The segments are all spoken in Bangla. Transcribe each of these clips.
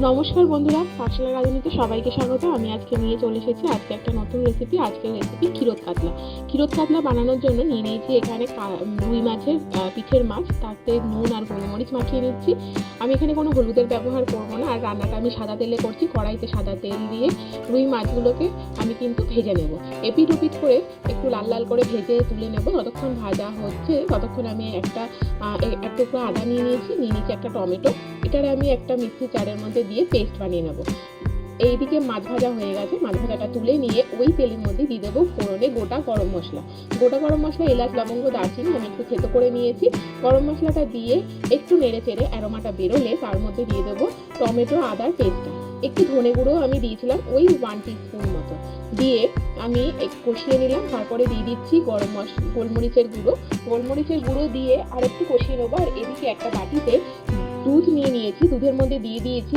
নমস্কার বন্ধুরা, পাঠশালা রাঁধুনিতে সবাইকে স্বাগত। আমি আজকে নিয়ে চলে এসেছি একটা নতুন রেসিপি। আজকের রেসিপি ক্ষীরোদ কাতলা। ক্ষীরোদ কাতলা বানানোর জন্য নিয়ে নিয়েছি এখানে রুই মাছের পিঠের মাছ, তাতে নুন আর গোলমরিচ মাখিয়ে নিচ্ছি। আমি এখানে কোনো হলুদের ব্যবহার করব না, আর রান্নাটা আমি সাদা তেলে করছি। কড়াইতে সাদা তেল দিয়ে রুই মাছগুলোকে আমি কিন্তু ভেজে নেব। এপিট ওপিট করে একটু লাল লাল করে ভেজে তুলে নেব। যতক্ষণ ভাজা হচ্ছে ততক্ষণ আমি একটা টুকরো আদা নিয়ে নিয়েছি একটা টমেটো। এটার আমি একটা মিক্সি জারের মধ্যে দিয়ে পেস্ট বানিয়ে নেব। এইদিকে মাছ ভাজা হয়ে গেছে, মাছ ভাজাটা তুলে নিয়ে ওই তেলের মধ্যে দিয়ে দেবো ফোড়নে গোটা গরম মশলা, এলাচ, লবঙ্গ, দারচিনি আমি একটু থেতো করে নিয়েছি। গরম মশলাটা দিয়ে একটু নেড়ে চেড়ে অ্যারোমাটা বেরোলে তার মধ্যে দিয়ে দেবো টমেটো আদার পেস্টটা। একটু ধনে গুঁড়ো আমি দিয়েছিলাম ওই 1 টিস্পুন মতো, দিয়ে আমি কষিয়ে নিলাম। তারপরে দিয়ে দিচ্ছি গোলমরিচের গুঁড়ো দিয়ে আর একটু কষিয়ে নেবো। আর এদিকে একটা বাটিতে দুধ নিয়ে নিয়েছি, দুধের মধ্যে দিয়ে দিয়েছি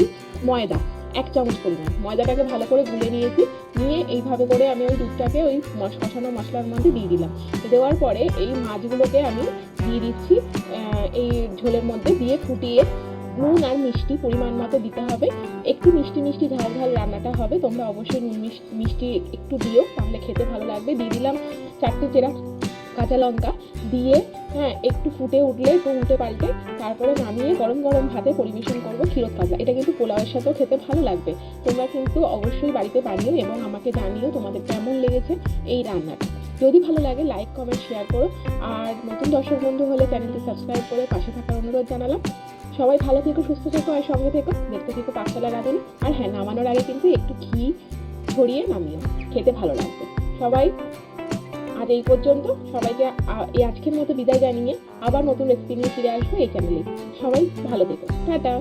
ময়দা 1 চামচ পরিমাণ। ময়দাটাকে ভালো করে গুলে নিয়েছি, নিয়ে এইভাবে করে আমি ওই দুধটাকে ওই কষানো মশলার মধ্যে দিয়ে দিলাম। দেওয়ার পরে এই মাছগুলোকে আমি দিয়ে দিচ্ছি এই ঝোলের মধ্যে, দিয়ে ফুটিয়ে নুন আর মিষ্টি পরিমাণ মতো দিতে হবে। একটু মিষ্টি ঝাল রান্নাটা হবে, তোমরা অবশ্যই নুন মিষ্টি একটু দিও, তাহলে খেতে ভালো লাগবে। দিয়ে দিলাম 4টে চেরা কাঁচা লঙ্কা, দিয়ে একটু ফুটে উঠলে একটু উল্টে পাল্টে তারপরে নামিয়ে গরম গরম ভাতে পরিবেশন করবো ক্ষীরোদ কাতলা। এটা কিন্তু পোলাওয়ের সাথেও খেতে ভালো লাগবে। তোমরা কিন্তু অবশ্যই বাড়িতে বানিও এবং আমাকে জানিও তোমাদের কেমন লেগেছে এই রান্নাটা। যদি ভালো লাগে লাইক, কমেন্ট, শেয়ার করো। আর নতুন দর্শক বন্ধু হলে চ্যানেলটি সাবস্ক্রাইব করে পাশে থাকার অনুরোধ জানালাম। সবাই ভালো থেকো, সুস্থ থেকো আর সঙ্গে থেকো, দেখতে থেকো পাঠশালা রাঁধুনি। আর হ্যাঁ, নামানোর আগে কিন্তু একটু ঘি ছড়িয়ে নামিও, খেতে ভালো লাগবে। সবাই আজ এই পর্যন্ত। সবাইকে এই আজকের মতো বিদায় জানিয়ে আবার নতুন রেসিপি নিয়ে ফিরে আসবো এই চ্যানেলে। সবাই ভালো থেকো, টাটা।